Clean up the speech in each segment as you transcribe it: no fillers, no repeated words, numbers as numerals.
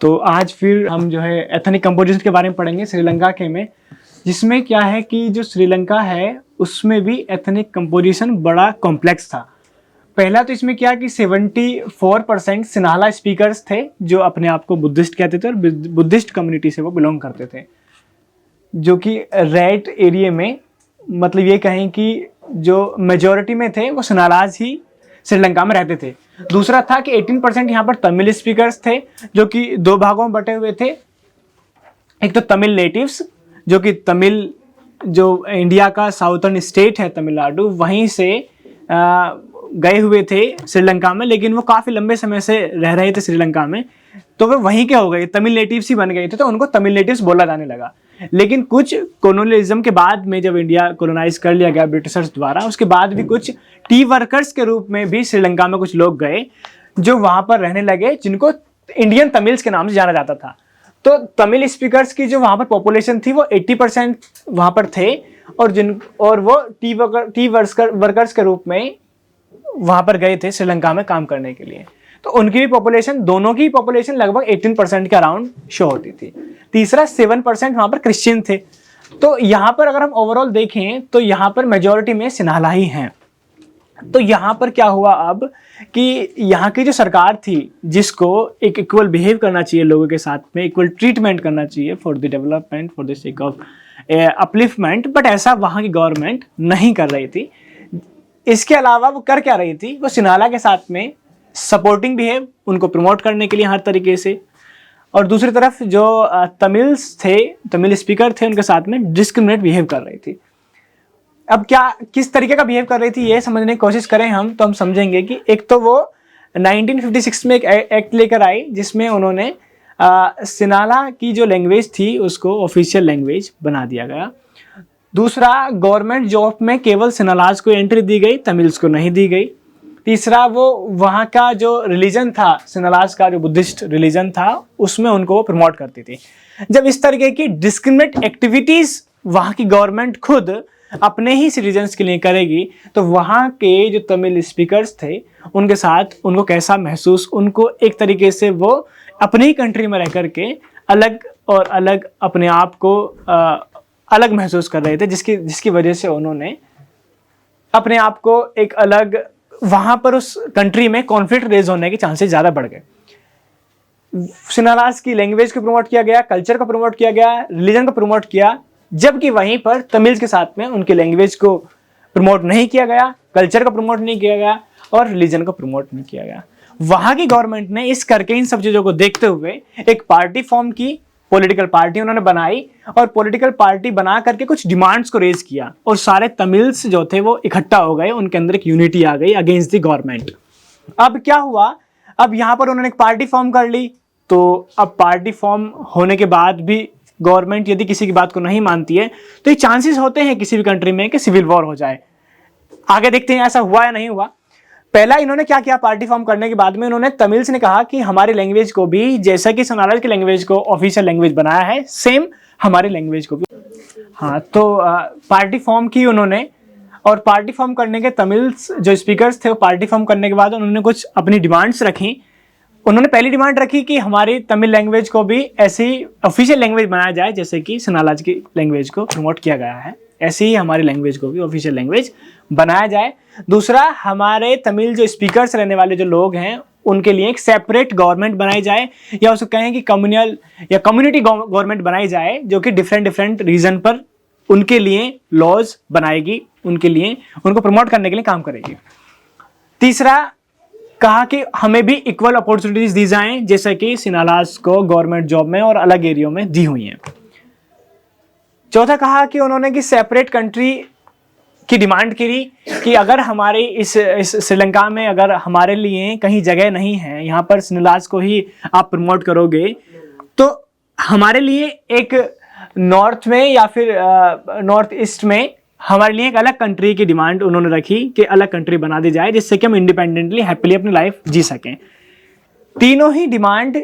तो आज फिर हम जो है एथनिक कंपोजिशन के बारे में पढ़ेंगे श्रीलंका के में, जिसमें क्या है कि जो श्रीलंका है उसमें भी एथनिक कंपोजिशन बड़ा कॉम्प्लेक्स था। पहला तो इसमें क्या कि 74% सिन्हाला स्पीकर्स थे जो अपने आप को बुद्धिस्ट कहते थे और बुद्धिस्ट कम्युनिटी से वो बिलोंग करते थे, जो कि रेड एरिया में मतलब ये कहें कि जो मेजॉरिटी में थे वो सिन्हालाज ही श्रीलंका में रहते थे। दूसरा था कि 18% यहाँ पर तमिल स्पीकर्स थे जो कि दो भागों में बटे हुए थे। एक तो तमिल नेटिव्स जो कि तमिल जो इंडिया का साउथर्न स्टेट है तमिलनाडु, वहीं से गए हुए थे श्रीलंका में, लेकिन वो काफ़ी लंबे समय से रह रहे थे श्रीलंका में, तो वे वहीं के हो गए, तमिल नेटिव्स ही बन गए थे, तो उनको तमिल नेटिव्स बोला जाने लगा। लेकिन कुछ कॉलोनियलिज्म के बाद में जब इंडिया कॉलोनाइज कर लिया गया ब्रिटिशर्स द्वारा, उसके बाद भी कुछ टी वर्कर्स के रूप में भी श्रीलंका में कुछ लोग गए जो वहाँ पर रहने लगे, जिनको इंडियन तमिल्स के नाम से जाना जाता था। तो तमिल स्पीकर्स की जो वहाँ पर पॉपुलेशन थी वो 80% वहाँ पर थे, और वो टी वर्कर्स के रूप में वहाँ पर गए थे श्रीलंका में काम करने के लिए। तो उनकी भी पॉपुलेशन, दोनों की पॉपुलेशन लगभग 18% के अराउंड शो होती थी। तीसरा 7% वहाँ पर क्रिश्चियन थे। तो यहाँ पर अगर हम ओवरऑल देखें तो यहाँ पर मेजॉरिटी में सिन्हाला ही हैं। तो यहाँ पर क्या हुआ अब कि यहाँ की जो सरकार थी, जिसको एक इक्वल बिहेव करना चाहिए लोगों के साथ में, इक्वल ट्रीटमेंट करना चाहिए for the development, for the sake of upliftment, but ऐसा वहाँ की गवर्नमेंट नहीं कर रही थी। इसके अलावा वो कर क्या रही थी, वो सिन्हाला के साथ में सपोर्टिंग बिहेव, उनको प्रमोट करने के लिए हर तरीके से, और दूसरी तरफ जो तमिल्स थे, तमिल स्पीकर थे, उनके साथ में डिस्क्रिमिनेट बिहेव कर रही थी। अब क्या किस तरीके का बिहेव कर रही थी ये समझने की कोशिश करें हम, तो हम समझेंगे कि एक तो वो 1956 में एक एक्ट लेकर आई जिसमें उन्होंने सिन्हाला की जो लैंग्वेज थी उसको ऑफिशियल लैंग्वेज बना दिया गया। दूसरा, गवर्नमेंट जॉब में केवल सिन्हालाज को एंट्री दी गई, तमिल्स को नहीं दी गई। तीसरा, वो वहाँ का जो रिलीजन था, सिन्हालाज का जो बुद्धिस्ट रिलीजन था, उसमें उनको प्रमोट करती थी। जब इस तरीके की डिस्क्रिमिनेट एक्टिविटीज़ वहाँ की गवर्नमेंट खुद अपने ही सिटीजन्स के लिए करेगी, तो वहाँ के जो तमिल स्पीकर्स थे उनके साथ उनको कैसा महसूस, उनको एक तरीके से वो अपनी ही कंट्री में रह कर के अलग और अलग अपने आप को अलग महसूस कर रहे थे, जिसकी वजह से उन्होंने अपने आप को एक अलग, वहाँ पर उस कंट्री में कॉन्फ्लिक्ट रेज होने के चांसेस ज़्यादा बढ़ गए। सिन्हालाज की लैंग्वेज को प्रमोट किया गया, कल्चर को प्रमोट किया गया, रिलीजन को प्रमोट किया, जबकि वहीं पर तमिल्स के साथ में उनके लैंग्वेज को प्रमोट नहीं किया गया, कल्चर को प्रमोट नहीं किया गया और रिलीजन को प्रमोट नहीं किया गया। वहाँ की गवर्नमेंट ने इस करके, इन सब चीज़ों को देखते हुए एक पार्टी फॉर्म की, पॉलिटिकल पार्टी उन्होंने बनाई, और पॉलिटिकल पार्टी बना करके कुछ डिमांड्स को रेज किया, और सारे तमिल्स जो थे वो इकट्ठा हो गए, उनके अंदर एक यूनिटी आ गई अगेंस्ट द गवर्नमेंट। अब क्या हुआ, अब यहाँ पर उन्होंने एक पार्टी फॉर्म कर ली, तो अब पार्टी फॉर्म होने के बाद भी गवर्नमेंट यदि किसी की बात को नहीं मानती है तो ये चांसेस होते हैं किसी भी कंट्री में कि सिविल वॉर हो जाए। आगे देखते हैं ऐसा हुआ या नहीं हुआ। पहला इन्होंने क्या किया, पार्टी फॉर्म करने के बाद में उन्होंने तमिल्स ने कहा कि हमारी लैंग्वेज को भी, जैसा कि सिन्हालाज की लैंग्वेज को ऑफिशियल लैंग्वेज बनाया है, सेम हमारी लैंग्वेज को भी। हाँ, तो पार्टी फॉर्म की उन्होंने, और पार्टी फॉर्म करने के तमिल्स जो स्पीकर्स थे वो पार्टी फॉर्म करने के बाद उन्होंने कुछ अपनी डिमांड्स रखी। उन्होंने पहली डिमांड रखी कि हमारी तमिल लैंग्वेज को भी ऐसी ऑफिशियल लैंग्वेज बनाया जाए जैसे कि सिन्हालाज की लैंग्वेज को प्रमोट किया गया है, ऐसे ही हमारी लैंग्वेज को भी ऑफिशियल लैंग्वेज बनाया जाए। दूसरा, हमारे तमिल जो स्पीकर्स रहने वाले जो लोग हैं उनके लिए एक सेपरेट गवर्नमेंट बनाई जाए, या उसको कहें कि कम्युनल या कम्युनिटी गवर्नमेंट बनाई जाए, जो कि डिफरेंट रीजन पर उनके लिए लॉज बनाएगी, उनके लिए, उनको प्रमोट करने के लिए काम करेगी। तीसरा, कहा कि हमें भी इक्वल अपॉर्चुनिटीज दी जाएं जैसे कि सिन्हालाज को गवर्नमेंट जॉब में और अलग एरियो में दी हुई हैं। चौथा, कहा कि उन्होंने कि सेपरेट कंट्री की डिमांड करी कि अगर हमारे इस श्रीलंका में अगर हमारे लिए कहीं जगह नहीं है, यहाँ पर सिन्हालाज को ही आप प्रमोट करोगे, तो हमारे लिए एक नॉर्थ में या फिर नॉर्थ ईस्ट में हमारे लिए एक अलग कंट्री की डिमांड उन्होंने रखी कि अलग कंट्री बना दी जाए जिससे कि हम इंडिपेंडेंटली हैप्पीली अपनी लाइफ जी सकें। तीनों ही डिमांड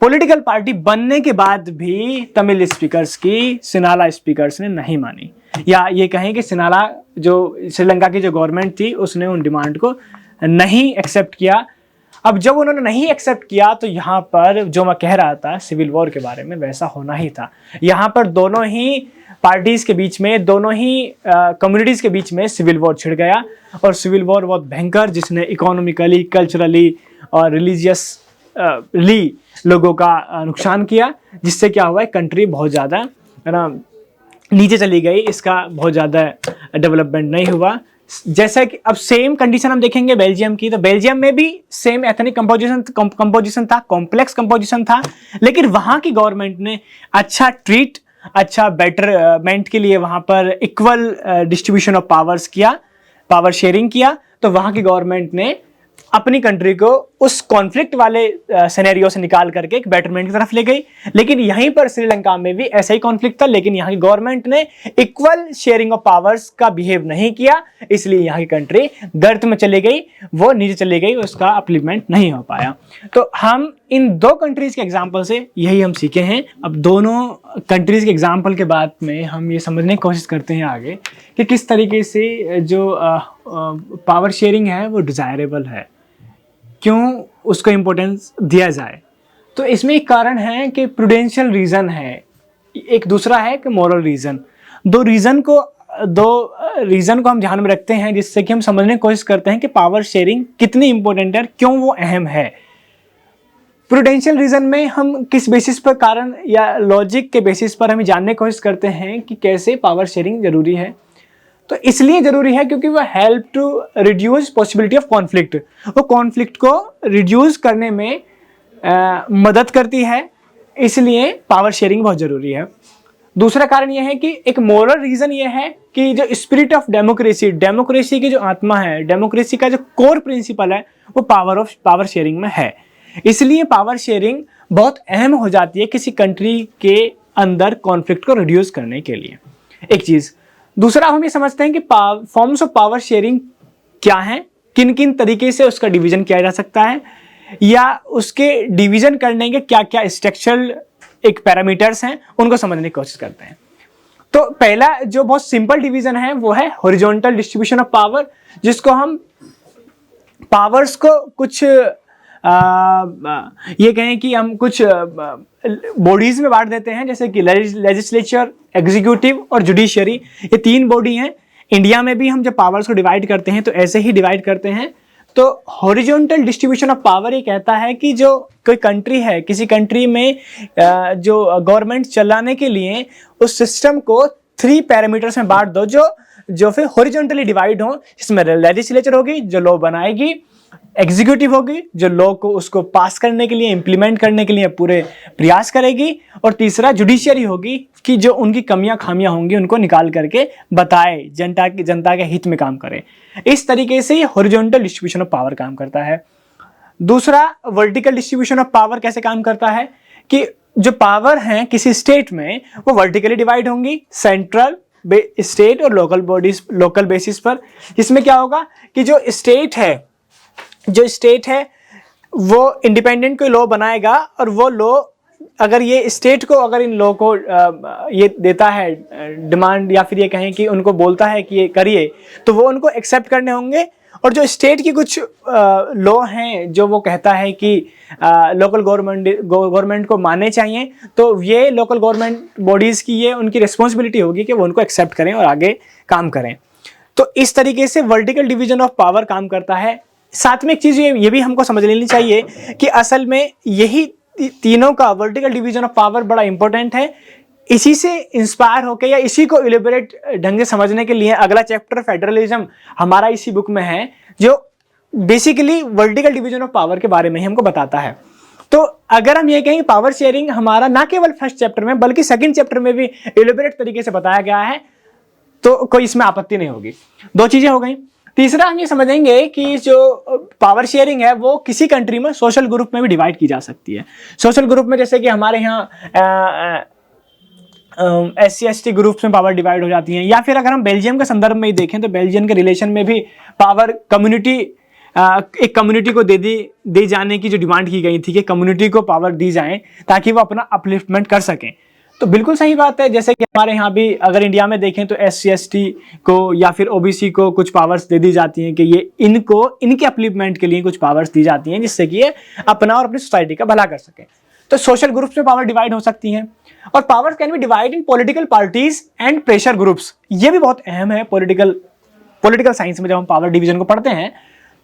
पॉलिटिकल पार्टी बनने के बाद भी तमिल स्पीकर्स की सिन्हाला स्पीकर्स ने नहीं मानी, या ये कहें कि सिन्हाला जो श्रीलंका की जो गवर्नमेंट थी उसने उन डिमांड को नहीं एक्सेप्ट किया। अब जब उन्होंने नहीं एक्सेप्ट किया तो यहाँ पर जो मैं कह रहा था सिविल वॉर के बारे में, वैसा होना ही था। यहाँ पर दोनों ही पार्टीज के बीच में, दोनों ही कम्युनिटीज के बीच में सिविल वॉर छिड़ गया, और सिविल वॉर बहुत भयंकर, जिसने इकोनॉमिकली, कल्चरली और रिलीजियसली लोगों का नुकसान किया, जिससे क्या हुआ, कंट्री बहुत ज़्यादा है ना नीचे चली गई, इसका बहुत ज़्यादा डेवलपमेंट नहीं हुआ। जैसा कि अब सेम कंडीशन हम देखेंगे बेल्जियम की, तो बेल्जियम में भी सेम एथनिक कंपोजिशन था, कॉम्प्लेक्स कंपोजिशन था, लेकिन वहाँ की गवर्नमेंट ने अच्छा बेटरमेंट के लिए वहाँ पर इक्वल डिस्ट्रीब्यूशन ऑफ पावर्स किया, पावर शेयरिंग किया। तो वहाँ की गवर्नमेंट ने अपनी कंट्री को उस कॉन्फ्लिक्ट वाले सिनेरियो से निकाल करके एक बेटरमेंट की तरफ ले गई। लेकिन यहीं पर श्रीलंका में भी ऐसा ही कॉन्फ्लिक्ट था, लेकिन यहाँ की गवर्नमेंट ने इक्वल शेयरिंग ऑफ पावर्स का बिहेव नहीं किया, इसलिए यहाँ की कंट्री गर्त में चली गई, वो नीचे चली गई, उसका अपलिफ्टमेंट नहीं हो पाया। तो हम इन दो कंट्रीज के एग्जाम्पल से यही हम सीखे हैं। अब दोनों कंट्रीज के एग्जाम्पल के बाद में हम ये समझने की कोशिश करते हैं आगे कि किस तरीके से जो पावर शेयरिंग है वो डिज़ायरेबल है, क्यों उसको इम्पोर्टेंस दिया जाए। तो इसमें एक कारण है कि प्रूडेंशियल रीज़न है, एक दूसरा है कि मॉरल रीज़न। दो रीज़न को हम ध्यान में रखते हैं, जिससे कि हम समझने की कोशिश करते हैं कि पावर शेयरिंग कितनी इंपॉर्टेंट है, क्यों वो अहम है। प्रूडेंशियल रीज़न में हम किस बेसिस पर, कारण या लॉजिक के बेसिस पर हम जानने की कोशिश करते हैं कि कैसे पावर शेयरिंग जरूरी है। तो इसलिए जरूरी है क्योंकि वो help to reduce possibility of conflict, वो कॉन्फ्लिक्ट को रिड्यूस करने में मदद करती है, इसलिए पावर शेयरिंग बहुत जरूरी है। दूसरा कारण यह है कि एक मोरल रीजन यह है कि जो स्पिरिट ऑफ डेमोक्रेसी की जो आत्मा है, डेमोक्रेसी का जो कोर प्रिंसिपल है, वो पावर शेयरिंग में है। इसलिए पावर शेयरिंग बहुत अहम हो जाती है किसी कंट्री के अंदर कॉन्फ्लिक्ट को रिड्यूस करने के लिए। एक चीज। दूसरा, हम ये समझते हैं कि फॉर्म्स ऑफ पावर शेयरिंग क्या हैं, किन किन तरीके से उसका डिवीजन किया जा सकता है, या उसके डिवीजन करने के क्या क्या स्ट्रक्चरल एक पैरामीटर्स हैं, उनको समझने की कोशिश करते हैं। तो पहला जो बहुत सिंपल डिवीजन है वो है हॉरिजॉन्टल डिस्ट्रीब्यूशन ऑफ पावर, जिसको हम पावर्स को कुछ ये कहें कि हम कुछ बॉडीज में बांट देते हैं, जैसे कि लेजिस्लेचर, एग्जीक्यूटिव और जुडिशियरी, ये तीन बॉडी हैं। इंडिया में भी हम जब पावर्स को डिवाइड करते हैं तो ऐसे ही डिवाइड करते हैं। तो हॉरिजॉन्टल डिस्ट्रीब्यूशन ऑफ पावर ये कहता है कि जो कोई कंट्री है, किसी कंट्री में जो गवर्नमेंट चलाने के लिए उस सिस्टम को 3 पैरामीटर्स में बांट दो, जो फिर हॉरिजॉन्टली डिवाइड हो, जिसमें लेजिस्लेचर होगी जो लॉ बनाएगी, एग्जीक्यूटिव होगी जो लॉ को उसको पास करने के लिए, इंप्लीमेंट करने के लिए पूरे प्रयास करेगी, और तीसरा जुडिशियरी होगी कि जो उनकी कमियां खामियां होंगी उनको निकाल करके बताए, जनता के हित में काम करे। इस तरीके से ये हॉरिजॉन्टल डिस्ट्रीब्यूशन ऑफ पावर काम करता है। दूसरा, वर्टिकल डिस्ट्रीब्यूशन ऑफ पावर कैसे काम करता है कि जो पावर है किसी स्टेट में वो वर्टिकली डिवाइड होंगी, सेंट्रल, स्टेट और लोकल बेसिस पर। इसमें क्या होगा कि जो स्टेट है वो इंडिपेंडेंट कोई लॉ बनाएगा, और वो लॉ अगर ये स्टेट को, अगर इन लॉ को ये देता है डिमांड, या फिर ये कहें कि उनको बोलता है कि ये करिए, तो वो उनको एक्सेप्ट करने होंगे। और जो स्टेट की कुछ लॉ हैं जो वो कहता है कि लोकल गवर्नमेंट को मानने चाहिए, तो ये लोकल गवर्नमेंट बॉडीज़ की ये उनकी रिस्पॉन्सिबिलिटी होगी कि वो उनको एक्सेप्ट करें और आगे काम करें। तो इस तरीके से वर्टिकल डिवीजन ऑफ पावर काम करता है। साथ में एक चीज़ ये भी हमको समझ लेनी चाहिए कि असल में यही तीनों का वर्टिकल डिवीजन ऑफ पावर बड़ा इंपॉर्टेंट है। इसी से इंस्पायर होकर या इसी को इलेबोरेट ढंग से समझने के लिए अगला चैप्टर फेडरलिज्म हमारा इसी बुक में है, जो basically vertical division of power के बारे में ही हमको बताता है। तो अगर हम ये कहें पावर शेयरिंग हमारा ना केवल फर्स्ट चैप्टर में बल्कि सेकंड चैप्टर में भी इलेबोरेट तरीके से बताया गया है, तो कोई इसमें आपत्ति नहीं होगी। 2 चीजें हो गई। तीसरा, हम ये समझेंगे कि जो पावर शेयरिंग है वो किसी कंट्री में सोशल ग्रुप में भी डिवाइड की जा सकती है। सोशल ग्रुप में जैसे कि हमारे यहाँ SC/ST ग्रुप्स में पावर डिवाइड हो जाती है, या फिर अगर हम बेल्जियम के संदर्भ में ही देखें तो बेल्जियम के रिलेशन में भी पावर एक कम्युनिटी को दे जाने की जो डिमांड की गई थी कि कम्युनिटी को पावर दी जाए ताकि वो अपना अपलिफ्टमेंट कर सकें। तो बिल्कुल सही बात है। जैसे कि हमारे यहाँ भी अगर इंडिया में देखें तो SC/ST को या फिर OBC को कुछ पावर्स दे दी जाती हैं कि ये इनको इनके अपलिफ्टमेंट के लिए कुछ पावर्स दी जाती हैं जिससे कि ये अपना और अपनी सोसाइटी का भला कर सके। तो सोशल ग्रुप्स में पावर डिवाइड हो सकती हैं और power can be divide in political parties and pressure groups. ये भी बहुत अहम है पॉलिटिकल साइंस में। जब हम पावर डिवीजन को पढ़ते हैं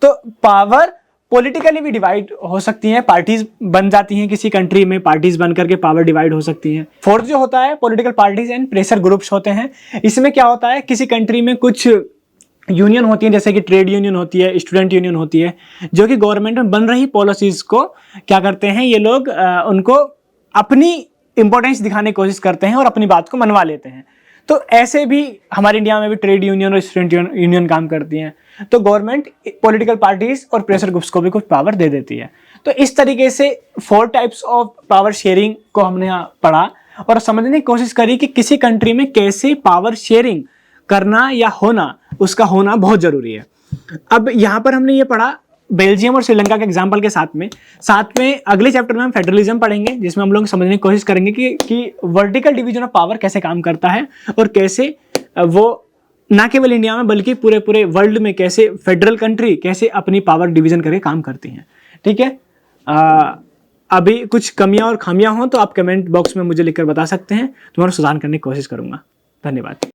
तो पावर पॉलिटिकली भी डिवाइड हो सकती हैं, पार्टीज बन जाती हैं किसी कंट्री में, पार्टीज बन करके पावर डिवाइड हो सकती हैं। फोर्थ जो होता है political parties and pressure groups होते हैं। इसमें क्या होता है, किसी कंट्री में कुछ यूनियन होती है, जैसे कि ट्रेड यूनियन होती है, स्टूडेंट यूनियन होती है, जो कि गवर्नमेंट में बन रही पॉलिसीज को क्या करते हैं ये लोग, उनको अपनी इंपॉर्टेंस दिखाने की कोशिश करते हैं और अपनी बात को मनवा लेते हैं। तो ऐसे भी हमारे इंडिया में भी ट्रेड यूनियन और स्टूडेंट यूनियन काम करती हैं। तो गवर्नमेंट पॉलिटिकल पार्टीज और प्रेशर ग्रुप्स को भी कुछ पावर दे देती है। तो इस तरीके से 4 टाइप्स ऑफ पावर शेयरिंग को हमने यहाँ पढ़ा और समझने की कोशिश करी कि किसी कंट्री में कैसे पावर शेयरिंग करना या होना, उसका होना बहुत जरूरी है। अब यहाँ पर हमने ये पढ़ा बेल्जियम और श्रीलंका के एग्जाम्पल के साथ में अगले चैप्टर में हम फेडरलिज्म पढ़ेंगे, जिसमें हम लोग समझने की कोशिश करेंगे कि वर्टिकल डिवीजन ऑफ पावर कैसे काम करता है और कैसे वो ना केवल इंडिया में बल्कि पूरे वर्ल्ड में कैसे फेडरल कंट्री कैसे अपनी पावर डिवीजन करके काम करती हैं। ठीक है, अभी कुछ कमियां और खामियां हों तो आप कमेंट बॉक्स में मुझे लिखकर बता सकते हैं, तुम्हारा सुधार करने की कोशिश करूंगा। धन्यवाद।